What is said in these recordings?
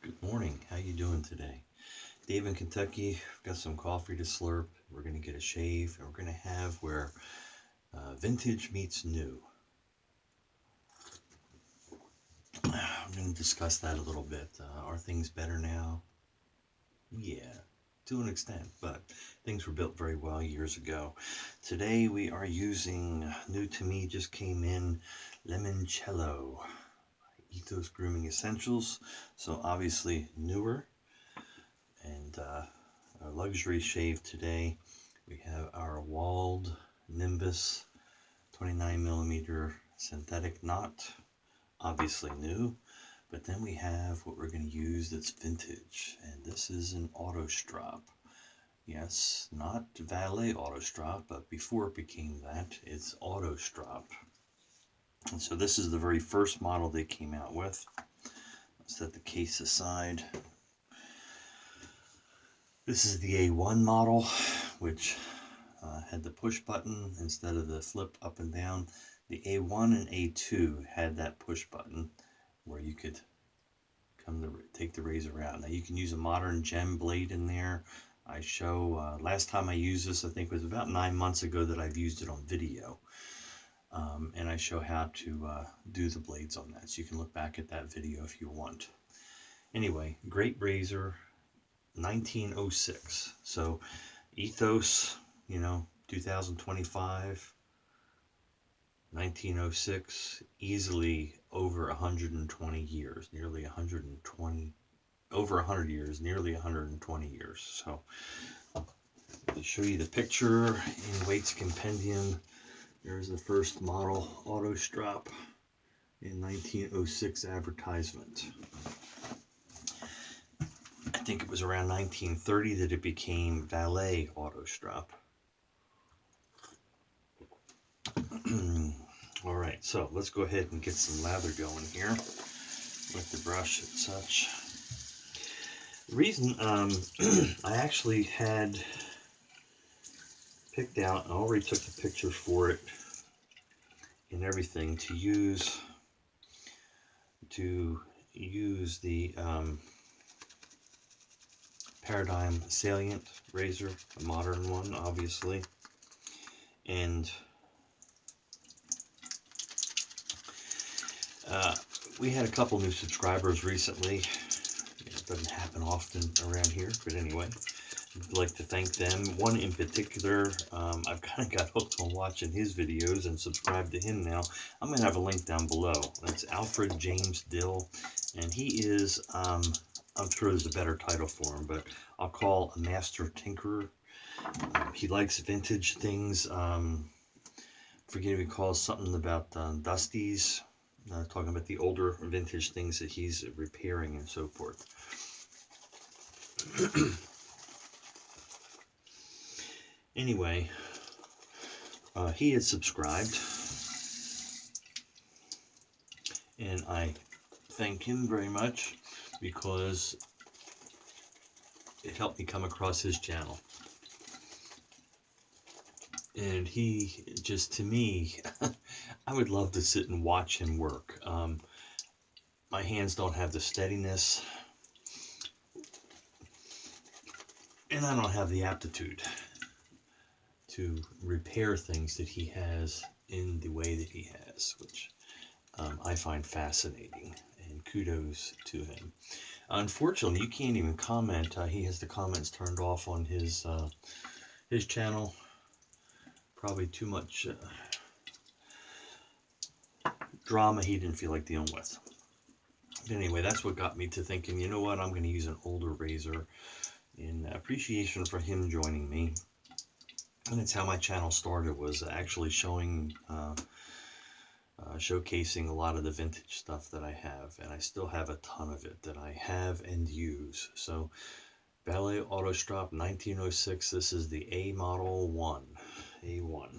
Good morning. How you doing today? Dave in Kentucky. We've got some coffee to slurp. We're going to get a shave, and we're going to have where vintage meets new. I'm going to discuss that a little bit. Are things better now? Yeah, to an extent, but things were built very well years ago. Today we are using, new to me, just came in, Lemoncello. Ethos Grooming Essentials. So obviously newer. And our luxury shave today, we have our Wald Nimbus 29mm synthetic knot, obviously new. But then we have what we're going to use that's vintage, and this is an Autostrop. Yes, not Valet Autostrop, but before it became that, it's Autostrop. And so this is the very first model they came out with. Let's set the case aside. This is the A1 model, which had the push button instead of the flip up and down. The A1 and A2 had that push button where you could take the razor out. Now you can use a modern gem blade in there. I show, last time I used this, I think it was about 9 months ago that I've used it on video. And I show how to do the blades on that. So you can look back at that video if you want. Anyway, great razor, 1906. So Ethos, 2025, 1906, easily over 120 years, nearly 120, over 100 years, nearly 120 years. So to show you the picture in Waite's Compendium, there's the first model Autostrop in 1906 advertisement. I think it was around 1930 that it became Valet Autostrop. All right, so let's go ahead and get some lather going here with the brush and such. The reason I actually had picked out, I already took the picture for it and everything, to use the Paradigm Salient razor, a modern one, obviously. And we had a couple new subscribers recently. It doesn't happen often around here, but anyway, I'd like to thank them. One in particular, I've kind of got hooked on watching his videos and subscribed to him now. I'm going to have a link down below. That's Alfred James Dill, and he is, I'm sure there's a better title for him, but I'll call a master tinkerer. He likes vintage things. Forget if he calls something about Dusties. Talking about the older vintage things that he's repairing and so forth. Anyway, he had subscribed, and I thank him very much because it helped me come across his channel. And he just, to me, I would love to sit and watch him work. My hands don't have the steadiness, and I don't have the aptitude to repair things that he has in the way that he has, which I find fascinating, and kudos to him. Unfortunately, you can't even comment. He has the comments turned off on his channel. Probably too much drama he didn't feel like dealing with. But anyway, that's what got me to thinking, you know what, I'm going to use an older razor in appreciation for him joining me. And it's how my channel started, was actually showing, showcasing a lot of the vintage stuff that I have. And I still have a ton of it that I have and use. So, Valet Autostrop 1906, this is the A Model 1. A1.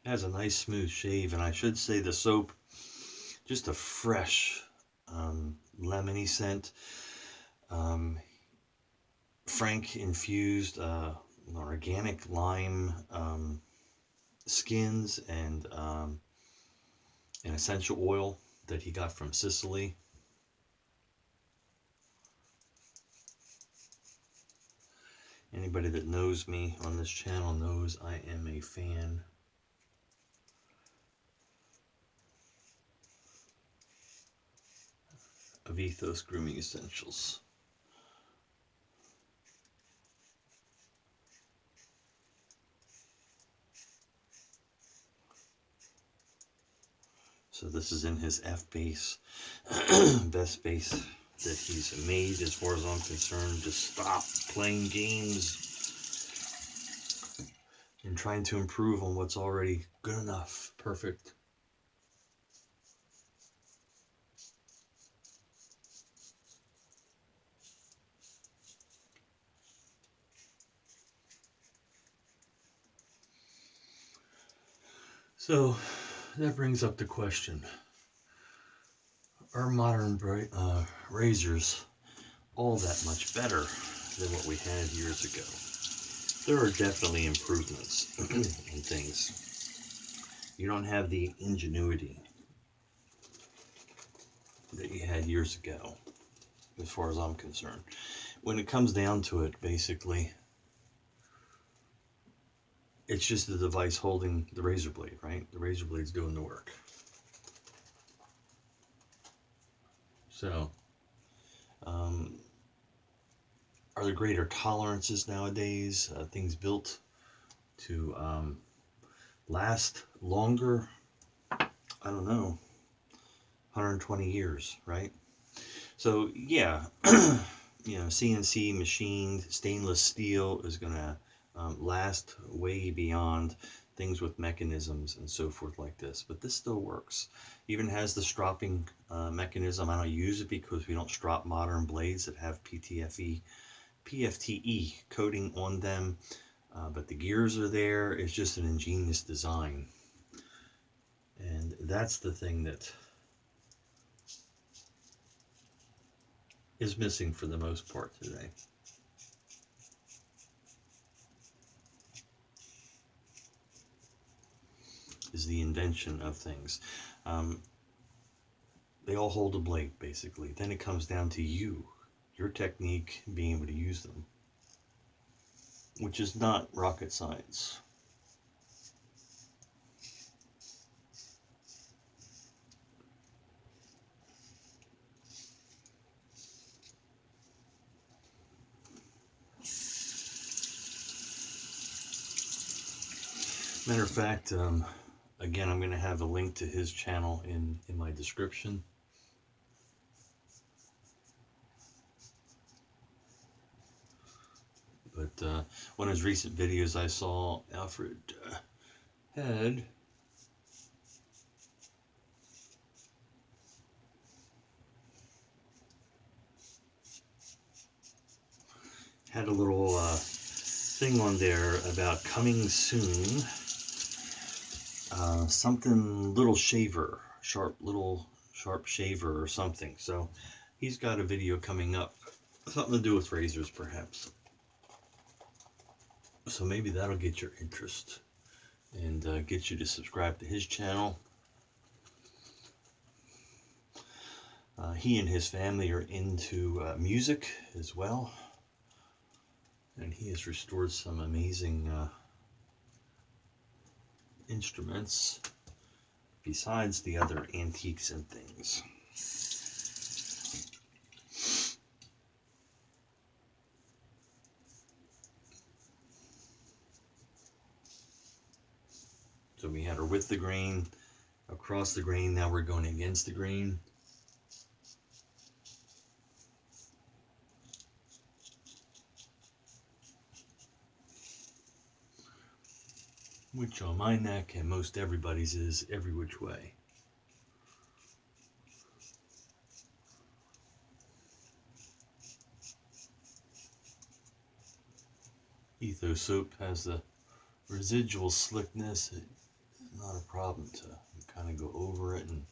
It has a nice smooth shave, and I should say the soap, just a fresh lemony scent. Frank infused an organic lime skins and an essential oil that he got from Sicily. Anybody that knows me on this channel knows I am a fan of Ethos Grooming Essentials. So this is in his F base, best base that he's made as far as I'm concerned. Just stop playing games and trying to improve on what's already good enough, perfect. So that brings up the question, are modern razors all that much better than what we had years ago? There are definitely improvements in things. You don't have the ingenuity that you had years ago, as far as I'm concerned. When it comes down to it, basically, it's just the device holding the razor blade, right? The razor blade's doing the work. So, are there greater tolerances nowadays? Things built to last longer? I don't know. 120 years, right? So, yeah, you know, CNC machined stainless steel is going to last way beyond things with mechanisms and so forth like this, but this still works. Even has the stropping mechanism. I don't use it because we don't strop modern blades that have PFTE coating on them, but the gears are there. It's just an ingenious design, and that's the thing that is missing for the most part today. Is the invention of things. They all hold a blade, basically. Then it comes down to you, your technique, being able to use them, which is not rocket science. Matter of fact, again, I'm going to have a link to his channel in my description. But one of his recent videos I saw, Alfred had a little thing on there about coming soon. Something little shaver, sharp shaver or something. So he's got a video coming up, something to do with razors perhaps. So maybe that'll get your interest and get you to subscribe to his channel. He and his family are into music as well, and he has restored some amazing instruments besides the other antiques and things. So we had her with the grain, across the grain, now we're going against the grain. Which on my neck and most everybody's is every which way. Ethos soap has the residual slickness. It's not a problem to kind of go over it in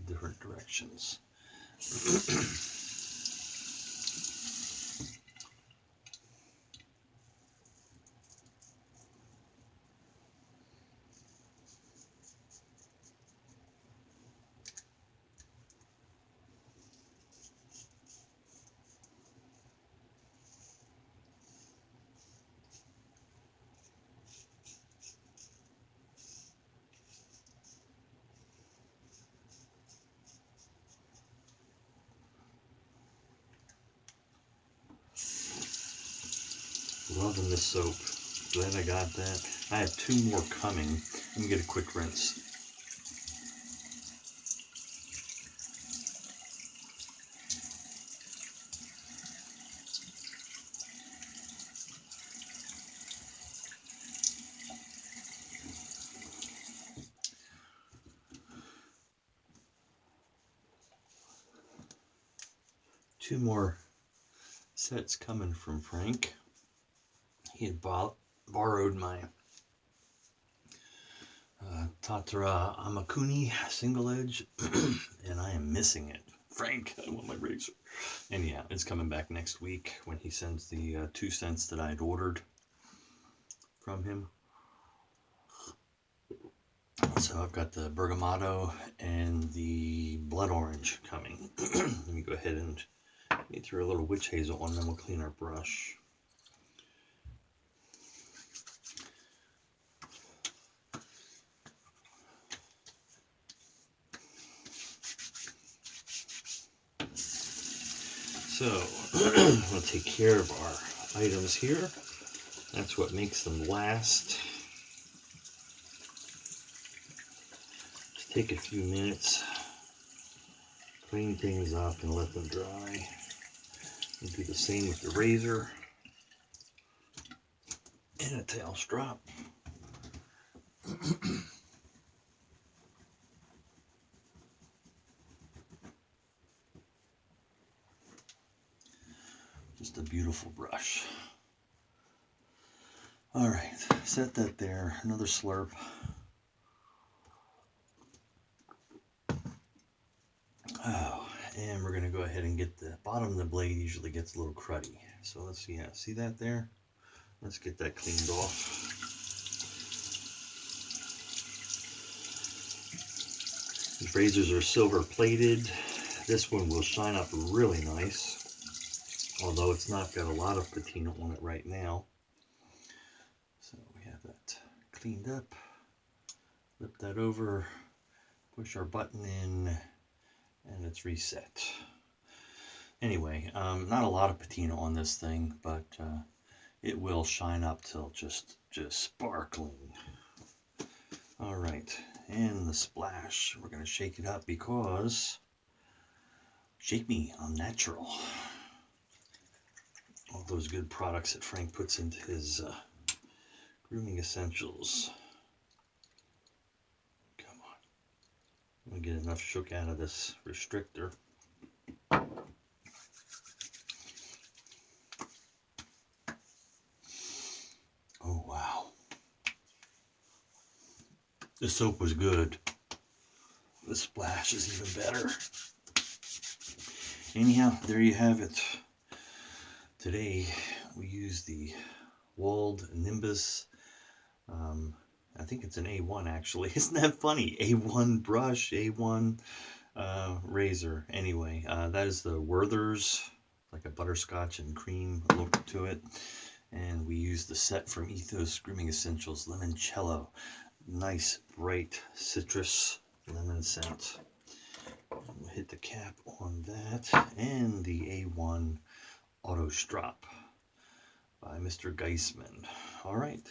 different directions. Loving this soap. Glad I got that. I have 2 more coming. Let me get a quick rinse. Two more sets coming from Frank. He had borrowed my Tatara Amakuni single edge, and I am missing it. Frank, I want my razor. And yeah, it's coming back next week when he sends the 2 cents that I had ordered from him. So I've got the bergamotto and the blood orange coming. Let me go ahead and throw a little witch hazel on, then we'll clean our brush. So, we'll take care of our items here. That's what makes them last. Just take a few minutes, clean things up and let them dry. And do the same with the razor and a tail strop. Just a beautiful brush. All right, set that there. Another slurp. Oh, and we're going to go ahead and get the bottom of the blade usually gets a little cruddy. So let's see, yeah, see that there? Let's get that cleaned off. These razors are silver plated. This one will shine up really nice, although it's not got a lot of patina on it right now. So we have that cleaned up. Flip that over, push our button in, and it's reset. Anyway, not a lot of patina on this thing, but it will shine up till just sparkling. All right, and the splash. We're gonna shake it up because shake me, I'm natural. All those good products that Frank puts into his grooming essentials. Come on, I'm gonna get enough shook out of this restrictor. Oh wow, the soap was good. The splash is even better. Anyhow, there you have it. Today we use the Wald Nimbus. I think it's an A1 actually. Isn't that funny? A1 brush, A1 razor. Anyway, that is the Werther's, like a butterscotch and cream look to it. And we use the set from Ethos Grooming Essentials Lemoncello. Nice bright citrus lemon scent. We'll hit the cap on that, and the A1 Autostrop by Mr. Geisman. All right,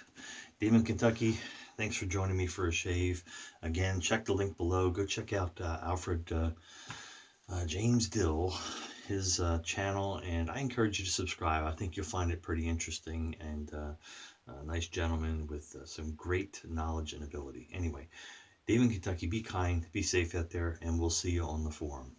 Dave in Kentucky, thanks for joining me for a shave. Again, check the link below. Go check out Alfred James Dill, his channel, and I encourage you to subscribe. I think you'll find it pretty interesting, and a nice gentleman with some great knowledge and ability. Anyway, Dave in Kentucky, be kind, be safe out there, and we'll see you on the forum.